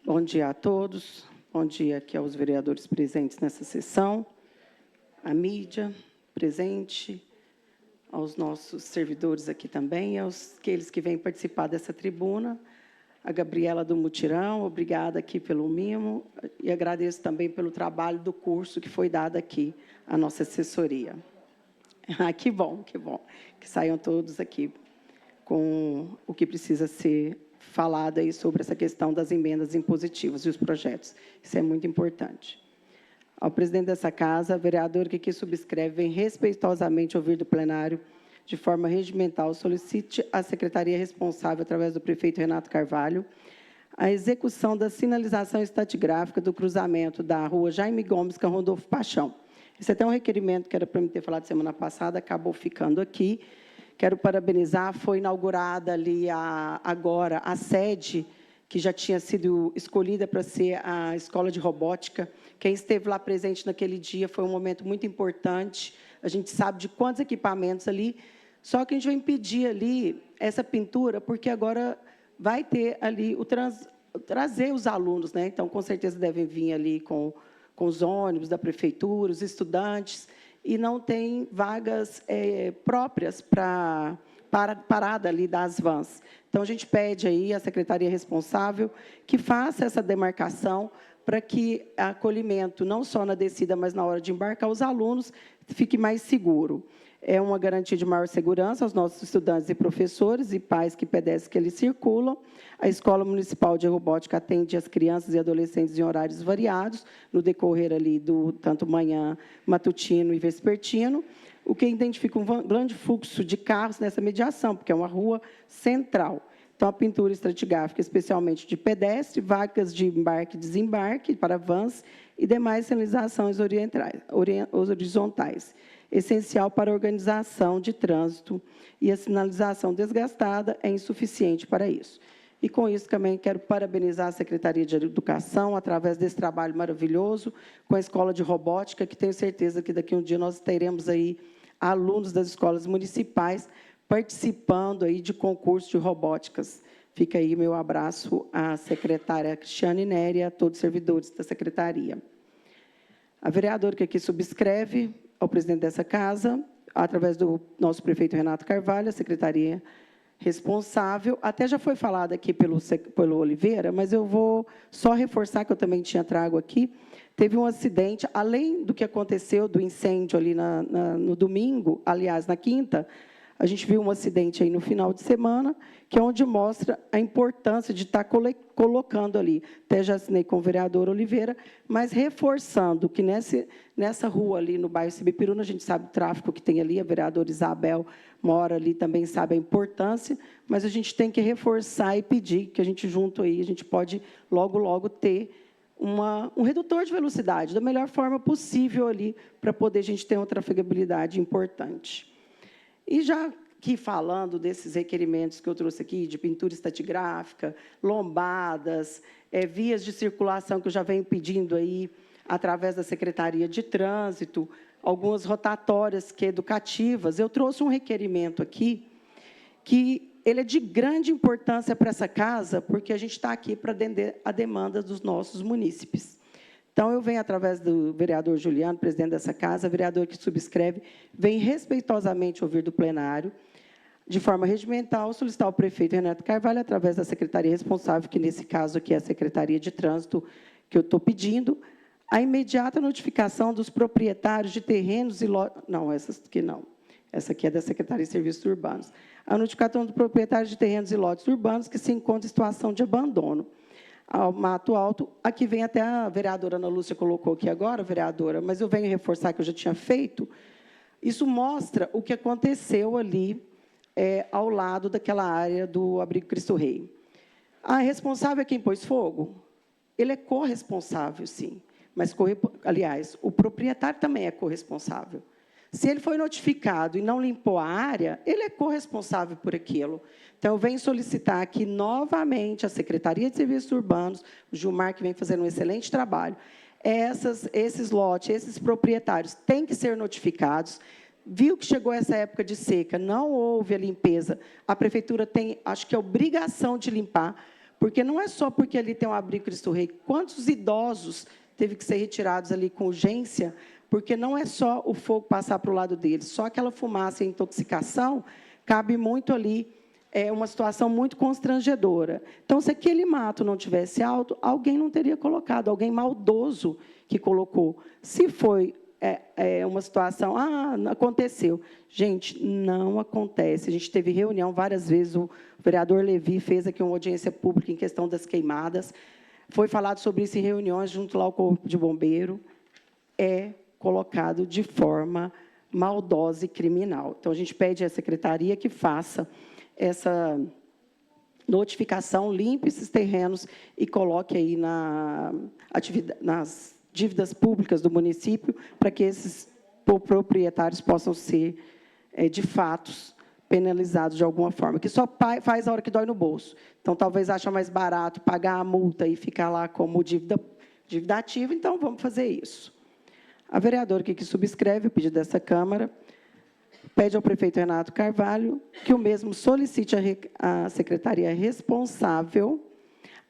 Bom dia a todos. Bom dia aqui aos vereadores presentes nessa sessão, à mídia presente, aos nossos servidores aqui também, aos aqueles que vêm participar dessa tribuna, a Gabriela do Mutirão, obrigada aqui pelo mimo, e agradeço também pelo trabalho do curso que foi dado aqui à nossa assessoria. Que bom, que saiam todos aqui com o que precisa ser falado aí sobre essa questão das emendas impositivas e os projetos. Isso é muito importante. Ao presidente dessa casa, vereador que aqui subscreve, vem respeitosamente ouvir do plenário, de forma regimental, solicite à secretaria responsável, através do prefeito Renato Carvalho, a execução da sinalização estratigráfica do cruzamento da rua Jaime Gomes com a Rodolfo Paixão. Esse é até um requerimento que era para me ter falado semana passada, acabou ficando aqui. Quero parabenizar, foi inaugurada ali agora a sede, que já tinha sido escolhida para ser a escola de robótica. Quem esteve lá presente naquele dia foi um momento muito importante. A gente sabe de quantos equipamentos ali, só que a gente vai impedir ali essa pintura, porque agora vai ter ali trazer os alunos, né? Então, com certeza, devem vir ali com os ônibus da prefeitura, os estudantes, e não tem vagas próprias para parada ali das vans. Então, a gente pede aí à secretaria responsável que faça essa demarcação para que o acolhimento, não só na descida, mas na hora de embarcar os alunos, fique mais seguro. É uma garantia de maior segurança aos nossos estudantes e professores e pais que pedestres que eles circulam. A Escola Municipal de Robótica atende as crianças e adolescentes em horários variados, no decorrer ali do tanto manhã, matutino e vespertino, o que identifica um grande fluxo de carros nessa mediação, porque é uma rua central. Então, a pintura estratigráfica, especialmente de pedestre, vagas de embarque e desembarque para vans e demais sinalizações horizontais, essencial para a organização de trânsito, e a sinalização desgastada é insuficiente para isso. E, com isso, também quero parabenizar a Secretaria de Educação, através desse trabalho maravilhoso, com a Escola de Robótica, que tenho certeza que daqui a um dia nós teremos aí alunos das escolas municipais participando aí de concursos de robóticas. Fica aí meu abraço à secretária Cristiane Nery e a todos os servidores da secretaria. A vereadora que aqui subscreve, ao presidente dessa casa, através do nosso prefeito Renato Carvalho, a secretaria responsável, até já foi falado aqui pelo Oliveira, mas eu vou só reforçar, que eu também tinha trago aqui, teve um acidente, além do que aconteceu, do incêndio ali no domingo, aliás, na quinta, a gente viu um acidente aí no final de semana, que é onde mostra a importância de estar colocando ali, até já assinei com o vereador Oliveira, mas reforçando que nessa rua ali, no bairro Cibipiruna, a gente sabe o tráfego que tem ali, a vereadora Isabel mora ali, também sabe a importância, mas a gente tem que reforçar e pedir que a gente junto aí, a gente pode logo, logo ter um redutor de velocidade, da melhor forma possível ali, para poder a gente ter uma trafegabilidade importante. E já aqui falando desses requerimentos que eu trouxe aqui, de pintura estratigráfica, lombadas, vias de circulação que eu já venho pedindo aí, através da Secretaria de Trânsito, algumas rotatórias educativas, eu trouxe um requerimento aqui, que ele é de grande importância para essa casa, porque a gente está aqui para atender a demanda dos nossos munícipes. Então, eu venho, através do vereador Juliano, presidente dessa casa, vereador que subscreve, vem respeitosamente ouvir do plenário, de forma regimental, solicitar ao prefeito Renato Carvalho, através da secretaria responsável, que nesse caso aqui é a Secretaria de Trânsito, que eu estou pedindo, a imediata notificação dos proprietários de terrenos e lotes... Não, essa aqui não. Essa aqui é da Secretaria de Serviços Urbanos. A notificação dos proprietários de terrenos e lotes urbanos que se encontram em situação de abandono ao Mato Alto. Aqui vem até a vereadora Ana Lúcia colocou aqui agora, vereadora, mas eu venho reforçar que eu já tinha feito. Isso mostra o que aconteceu ali ao lado daquela área do Abrigo Cristo Rei. A responsável é quem pôs fogo? Ele é corresponsável, sim, mas, aliás, o proprietário também é corresponsável. Se ele foi notificado e não limpou a área, ele é corresponsável por aquilo. Então, eu venho solicitar aqui novamente a Secretaria de Serviços Urbanos, o Gilmar, que vem fazendo um excelente trabalho, esses lotes, esses proprietários têm que ser notificados. Viu que chegou essa época de seca, não houve a limpeza, a prefeitura tem, acho que, a obrigação de limpar, Porque não é só porque ali tem um abrigo Cristo Rei. Quantos idosos teve que ser retirados ali com urgência, porque não é só o fogo passar para o lado deles, só aquela fumaça e intoxicação cabe muito ali, uma situação muito constrangedora. Então, se aquele mato não tivesse alto, alguém não teria colocado, alguém maldoso que colocou. Se foi uma situação, aconteceu. Gente, não acontece. A gente teve reunião várias vezes, o vereador Levi fez aqui uma audiência pública em questão das queimadas, foi falado sobre isso em reuniões junto lá ao Corpo de Bombeiro, é colocado de forma maldosa e criminal. Então, a gente pede à secretaria que faça essa notificação, limpe esses terrenos e coloque aí nas dívidas públicas do município, para que esses proprietários possam ser, de fato, penalizados de alguma forma, que só faz a hora que dói no bolso. Então, talvez ache mais barato pagar a multa e ficar lá como dívida ativa, então vamos fazer isso. A vereadora que subscreve o pedido dessa Câmara pede ao prefeito Renato Carvalho que o mesmo solicite à secretaria responsável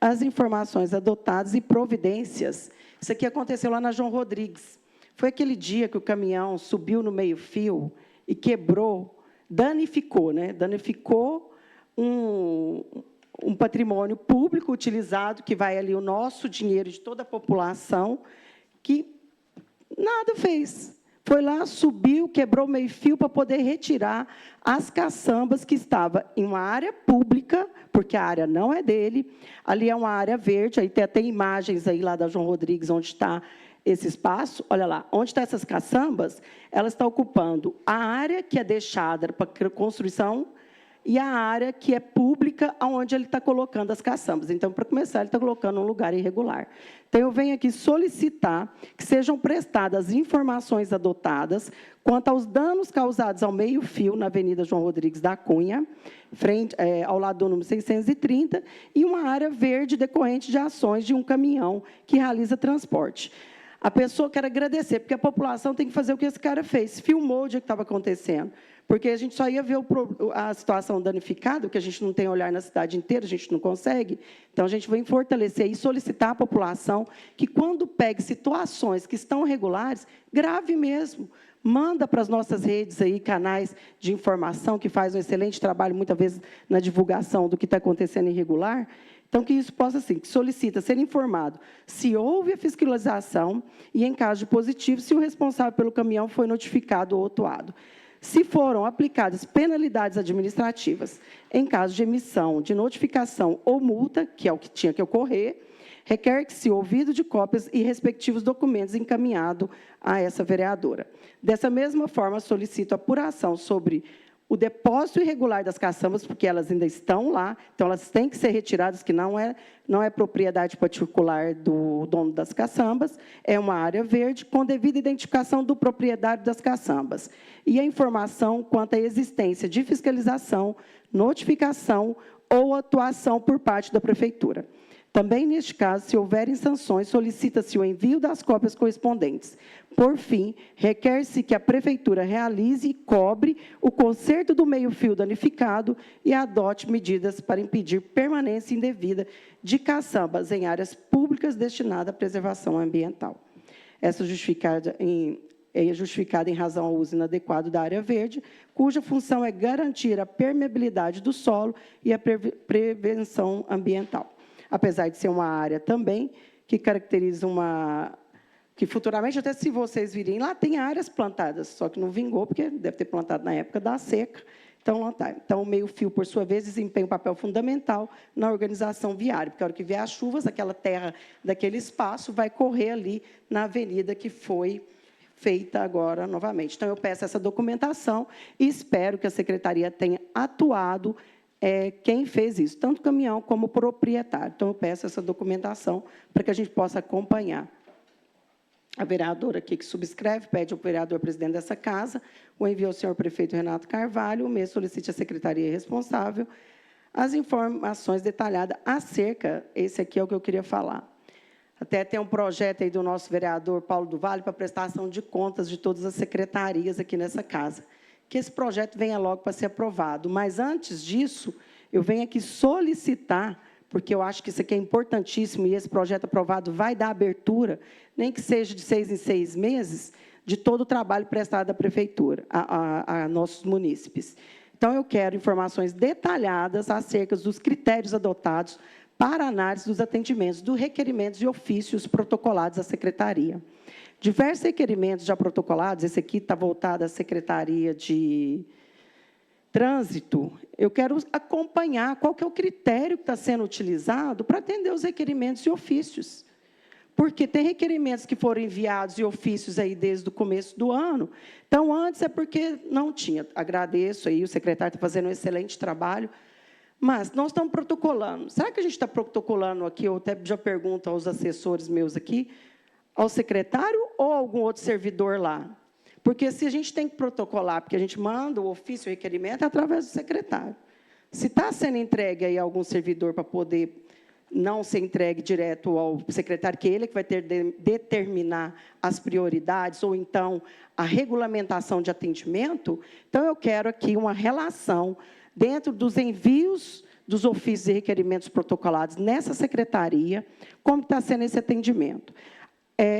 as informações adotadas e providências. Isso aqui aconteceu lá na João Rodrigues. Foi aquele dia que o caminhão subiu no meio-fio e quebrou, danificou, né? Danificou um patrimônio público utilizado, que vai ali o nosso dinheiro de toda a população, que nada fez. Foi lá, subiu, quebrou o meio-fio para poder retirar as caçambas que estavam em uma área pública, porque a área não é dele. Ali é uma área verde, aí tem até imagens aí lá da João Rodrigues, onde está esse espaço. Olha lá, onde estão essas caçambas, elas estão ocupando a área que é deixada para construção e a área que é pública, onde ele está colocando as caçambas. Então, para começar, ele está colocando um lugar irregular. Então, eu venho aqui solicitar que sejam prestadas informações adotadas quanto aos danos causados ao meio-fio na Avenida João Rodrigues da Cunha, ao lado do número 630, e uma área verde decorrente de ações de um caminhão que realiza transporte. A pessoa quer agradecer, porque a população tem que fazer o que esse cara fez, filmou o dia que estava acontecendo, porque a gente só ia ver a situação danificada, que a gente não tem olhar na cidade inteira, a gente não consegue. Então, a gente vem fortalecer e solicitar à população que, quando pegue situações que estão regulares, grave mesmo, manda para as nossas redes, aí, canais de informação, que faz um excelente trabalho, muitas vezes, na divulgação do que está acontecendo irregular. Então, que isso possa, assim, que solicita ser informado se houve a fiscalização e, em caso de positivo, se o responsável pelo caminhão foi notificado ou autuado. Se foram aplicadas penalidades administrativas, em caso de emissão de notificação ou multa, que é o que tinha que ocorrer, requer que se ouvido de cópias e respectivos documentos encaminhado a essa vereadora. Dessa mesma forma, solicito apuração sobre o depósito irregular das caçambas, porque elas ainda estão lá, então elas têm que ser retiradas, que não é propriedade particular do dono das caçambas, é uma área verde, com devida identificação do proprietário das caçambas. E a informação quanto à existência de fiscalização, notificação ou atuação por parte da Prefeitura. Também, neste caso, se houverem sanções, solicita-se o envio das cópias correspondentes. Por fim, requer-se que a Prefeitura realize e cobre o conserto do meio-fio danificado e adote medidas para impedir permanência indevida de caçambas em áreas públicas destinadas à preservação ambiental. Essa é justificada em razão ao uso inadequado da área verde, cuja função é garantir a permeabilidade do solo e a prevenção ambiental. Apesar de ser uma área também que caracteriza que futuramente, até se vocês virem, lá tem áreas plantadas, só que não vingou, porque deve ter plantado na época da seca, então não está. Então, o meio-fio, por sua vez, desempenha um papel fundamental na organização viária, porque a hora que vier as chuvas, aquela terra daquele espaço vai correr ali na avenida que foi feita agora novamente. Então, eu peço essa documentação e espero que a secretaria tenha atuado quem fez isso, tanto o caminhão como o proprietário. Então, eu peço essa documentação para que a gente possa acompanhar. A vereadora aqui que subscreve, pede ao vereador presidente dessa casa, o envio ao senhor prefeito Renato Carvalho, o mesmo solicite à secretaria responsável as informações detalhadas acerca, esse aqui é o que eu queria falar. Até tem um projeto aí do nosso vereador Paulo do Vale para prestação de contas de todas as secretarias aqui nessa casa. Que esse projeto venha logo para ser aprovado. Mas, antes disso, eu venho aqui solicitar porque eu acho que isso aqui é importantíssimo e esse projeto aprovado vai dar abertura, nem que seja de 6 em 6 meses, de todo o trabalho prestado à Prefeitura, a nossos munícipes. Então, eu quero informações detalhadas acerca dos critérios adotados para análise dos atendimentos, dos requerimentos e ofícios protocolados à Secretaria. Diversos requerimentos já protocolados, esse aqui está voltado à Secretaria de Trânsito, eu quero acompanhar qual que é o critério que está sendo utilizado para atender os requerimentos e ofícios. Porque tem requerimentos que foram enviados e ofícios aí desde o começo do ano. Então, antes é porque não tinha. Agradeço aí, o secretário está fazendo um excelente trabalho. Mas nós estamos protocolando. Será que a gente está protocolando aqui, eu até já pergunto aos assessores meus aqui, ao secretário ou algum outro servidor lá? Porque se a gente tem que protocolar, porque a gente manda o ofício, o requerimento, é através do secretário. Se está sendo entregue aí a algum servidor para poder não ser entregue direto ao secretário, que ele é que vai ter de determinar as prioridades, ou então a regulamentação de atendimento, então eu quero aqui uma relação dentro dos envios dos ofícios e requerimentos protocolados nessa secretaria, como está sendo esse atendimento.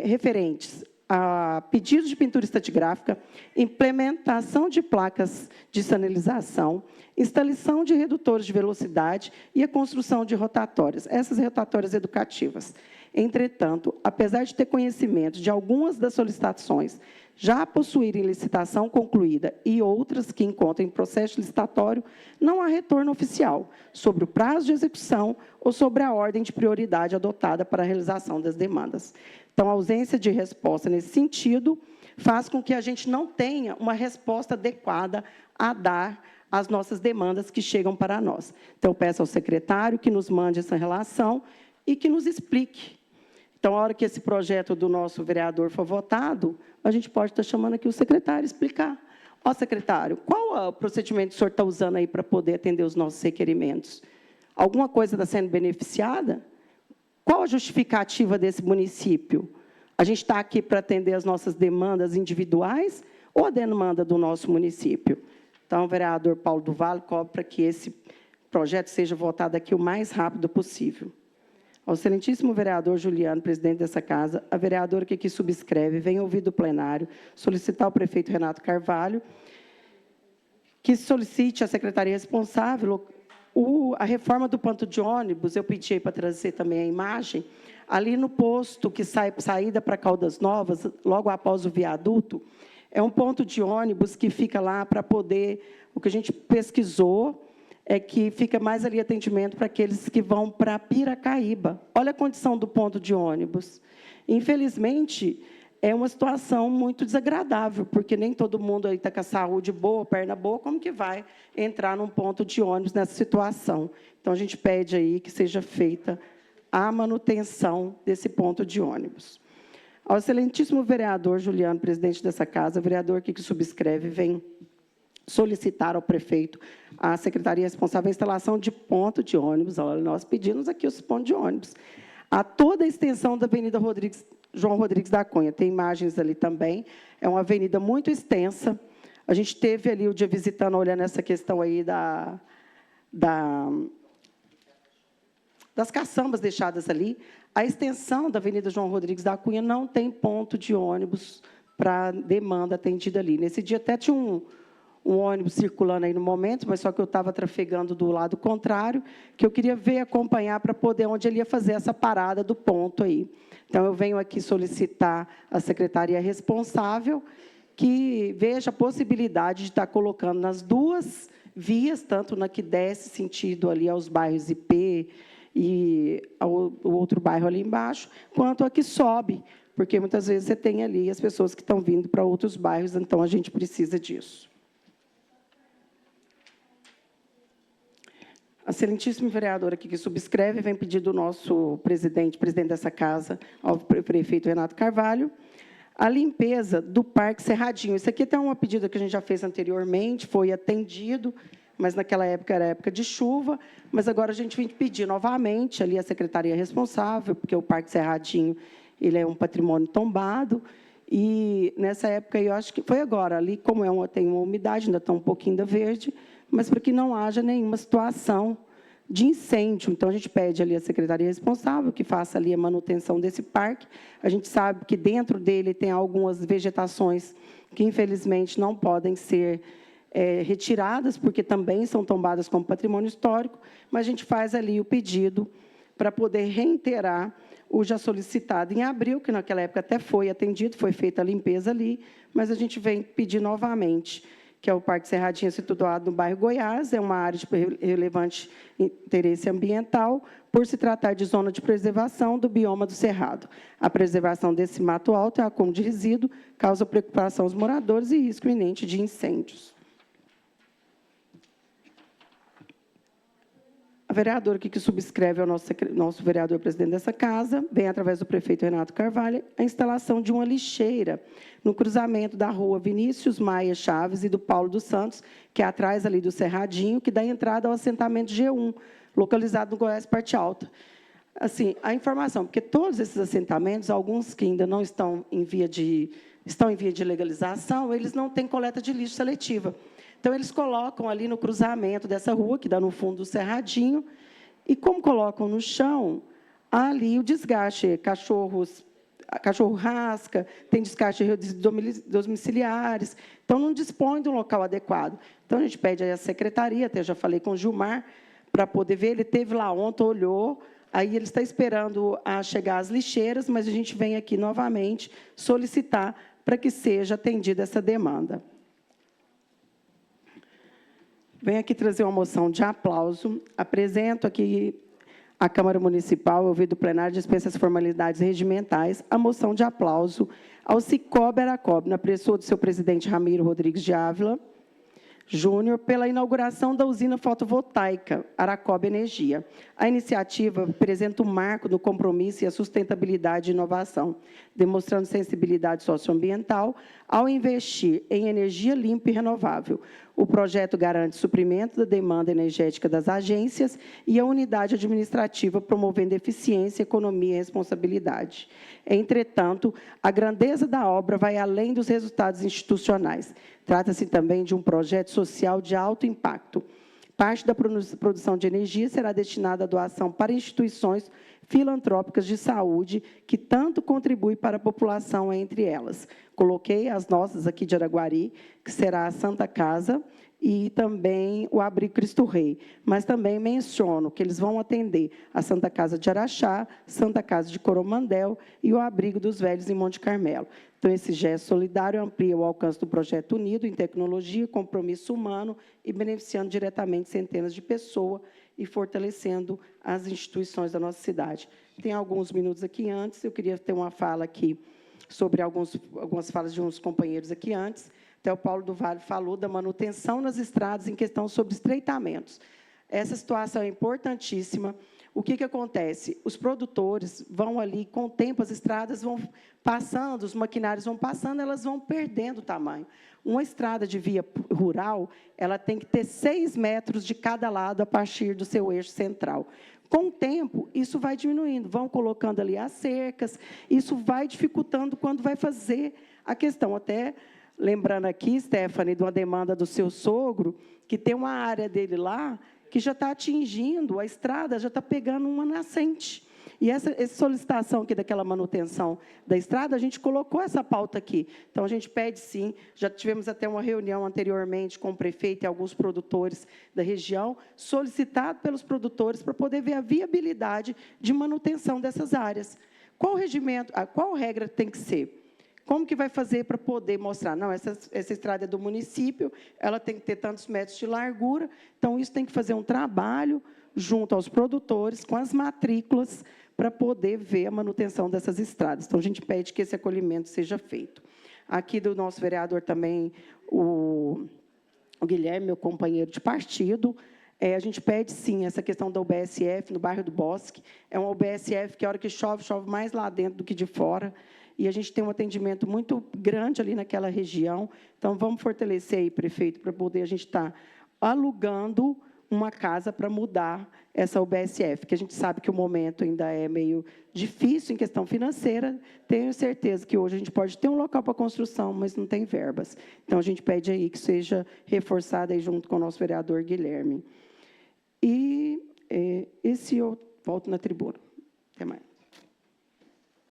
Referentes a pedidos de pintura estratigráfica, implementação de placas de sinalização, instalação de redutores de velocidade e a construção de rotatórias, essas rotatórias educativas. Entretanto, apesar de ter conhecimento de algumas das solicitações já possuírem licitação concluída e outras que encontram em processo licitatório, não há retorno oficial sobre o prazo de execução ou sobre a ordem de prioridade adotada para a realização das demandas. Então, a ausência de resposta nesse sentido faz com que a gente não tenha uma resposta adequada a dar às nossas demandas que chegam para nós. Então, eu peço ao secretário que nos mande essa relação e que nos explique. Então, a hora que esse projeto do nosso vereador for votado, a gente pode estar chamando aqui o secretário e explicar. Ó, secretário, qual é o procedimento que o senhor está usando aí para poder atender os nossos requerimentos? Alguma coisa está sendo beneficiada? Qual a justificativa desse município? A gente está aqui para atender as nossas demandas individuais ou a demanda do nosso município? Então, o vereador Paulo do Vale cobra para que esse projeto seja votado aqui o mais rápido possível. Ao excelentíssimo vereador Juliano, presidente dessa casa, a vereadora que aqui subscreve, vem ouvir do plenário, solicitar ao prefeito Renato Carvalho que solicite à secretaria responsável a reforma do ponto de ônibus. Eu pedi para trazer também a imagem, ali no posto que saída para Caldas Novas, logo após o viaduto, é um ponto de ônibus que fica lá para poder, o que a gente pesquisou, é que fica mais ali atendimento para aqueles que vão para Piracaíba. Olha a condição do ponto de ônibus. Infelizmente, é uma situação muito desagradável, porque nem todo mundo aí está com a saúde boa, perna boa, como que vai entrar num ponto de ônibus nessa situação? Então, a gente pede aí que seja feita a manutenção desse ponto de ônibus. Ao excelentíssimo vereador Juliano, presidente dessa casa, vereador que subscreve, vem solicitar ao prefeito, à secretaria responsável, a instalação de ponto de ônibus. Olha, nós pedimos aqui os pontos de ônibus. A toda a extensão da Avenida João Rodrigues da Cunha. Tem imagens ali também. É uma avenida muito extensa. A gente teve ali o dia visitando, olhando essa questão aí das caçambas deixadas ali. A extensão da Avenida João Rodrigues da Cunha não tem ponto de ônibus para demanda atendida ali. Nesse dia até tinha um ônibus circulando aí no momento, mas só que eu estava trafegando do lado contrário, que eu queria ver, acompanhar para poder, onde ele ia fazer essa parada do ponto aí. Então, eu venho aqui solicitar à secretaria responsável que veja a possibilidade de estar colocando nas duas vias, tanto na que desce sentido ali aos bairros IP e o outro bairro ali embaixo, quanto a que sobe, porque muitas vezes você tem ali as pessoas que estão vindo para outros bairros, então a gente precisa disso. A excelentíssima vereadora aqui que subscreve, vem pedir do nosso presidente dessa casa, ao prefeito Renato Carvalho, a limpeza do Parque Cerradinho. Isso aqui é uma pedida que a gente já fez anteriormente, foi atendido, mas naquela época era época de chuva, mas agora a gente vem pedir novamente ali a secretaria responsável, porque o Parque Cerradinho ele é um patrimônio tombado, e nessa época, eu acho que foi agora, ali, como tem uma umidade, ainda está um pouquinho da verde, mas para que não haja nenhuma situação de incêndio. Então, a gente pede ali a secretaria responsável que faça ali a manutenção desse parque. A gente sabe que dentro dele tem algumas vegetações que, infelizmente, não podem ser retiradas, porque também são tombadas como patrimônio histórico, mas a gente faz ali o pedido para poder reiterar o já solicitado em abril, que naquela época até foi atendido, foi feita a limpeza ali, mas a gente vem pedir novamente, que é o Parque Cerradinho, situado no bairro Goiás, é uma área de relevante interesse ambiental, por se tratar de zona de preservação do bioma do Cerrado. A preservação desse mato alto e acúmulo de resíduo causa preocupação aos moradores e risco iminente de incêndios. A vereadora que subscreve ao nosso vereador presidente dessa casa, vem através do prefeito Renato Carvalho, a instalação de uma lixeira no cruzamento da rua Vinícius Maia Chaves e do Paulo dos Santos, que é atrás ali do Cerradinho, que dá entrada ao assentamento G1, localizado no Goiás Parte Alta. Assim, a informação, porque todos esses assentamentos, alguns que ainda não estão em via de legalização, eles não têm coleta de lixo seletiva. Então, eles colocam ali no cruzamento dessa rua, que dá no fundo do Cerradinho, e como colocam no chão, há ali o desgaste, cachorro rasca, tem desgaste domiciliares, então não dispõe de um local adequado. Então, a gente pede aí à secretaria, até já falei com o Gilmar, para poder ver, ele esteve lá ontem, olhou, aí ele está esperando a chegar as lixeiras, mas a gente vem aqui novamente solicitar para que seja atendida essa demanda. Venho aqui trazer uma moção de aplauso. Apresento aqui à Câmara Municipal, ouvido o plenário, dispensa as formalidades regimentais, a moção de aplauso ao Cicobi Aracob, na pessoa do seu presidente Ramiro Rodrigues de Ávila Júnior, pela inauguração da usina fotovoltaica Aracob Energia. A iniciativa apresenta um marco no compromisso e a sustentabilidade e inovação, demonstrando sensibilidade socioambiental ao investir em energia limpa e renovável. O projeto garante suprimento da demanda energética das agências e a unidade administrativa, promovendo eficiência, economia e responsabilidade. Entretanto, a grandeza da obra vai além dos resultados institucionais. Trata-se também de um projeto social de alto impacto. Parte da produção de energia será destinada à doação para instituições filantrópicas de saúde, que tanto contribuem para a população, entre elas. Coloquei as nossas aqui de Araguari, que será a Santa Casa, e também o Abrigo Cristo Rei. Mas também menciono que eles vão atender a Santa Casa de Araxá, Santa Casa de Coromandel e o Abrigo dos Velhos em Monte Carmelo. Então, esse gesto solidário amplia o alcance do projeto unido em tecnologia, compromisso humano e beneficiando diretamente centenas de pessoas e fortalecendo as instituições da nossa cidade. Tem alguns minutos aqui antes, eu queria ter uma fala aqui sobre algumas falas de uns companheiros aqui antes. Até o Paulo do Vale falou da manutenção nas estradas em questão sobre estreitamentos. Essa situação é importantíssima. O que acontece? Os produtores vão ali, com o tempo, as estradas vão passando, os maquinários vão passando, elas vão perdendo tamanho. Uma estrada de via rural, ela tem que ter 6 metros de cada lado a partir do seu eixo central. Com o tempo, isso vai diminuindo, vão colocando ali as cercas, isso vai dificultando quando vai fazer a questão. Até lembrando aqui, Stephanie, de uma demanda do seu sogro, que tem uma área dele lá que já está atingindo, a estrada já está pegando uma nascente. E essa solicitação aqui daquela manutenção da estrada, a gente colocou essa pauta aqui. Então, a gente pede, sim, já tivemos até uma reunião anteriormente com o prefeito e alguns produtores da região, solicitado pelos produtores para poder ver a viabilidade de manutenção dessas áreas. Qual regimento, qual regra tem que ser? Como que vai fazer para poder mostrar? Não, essa estrada é do município, ela tem que ter tantos metros de largura, então isso tem que fazer um trabalho junto aos produtores, com as matrículas, para poder ver a manutenção dessas estradas. Então, a gente pede que esse acolhimento seja feito. Aqui do nosso vereador também, o Guilherme, meu companheiro de partido, a gente pede, sim, essa questão da UBSF no bairro do Bosque. É uma UBSF que, a hora que chove, chove mais lá dentro do que de fora. E a gente tem um atendimento muito grande ali naquela região. Então, vamos fortalecer aí, prefeito, para poder a gente estar alugando uma casa para mudar essa UBSF, que a gente sabe que o momento ainda é meio difícil em questão financeira. Tenho certeza que hoje a gente pode ter um local para construção, mas não tem verbas. Então, a gente pede aí que seja reforçada aí junto com o nosso vereador Guilherme. E Esse eu volto na tribuna. Até mais.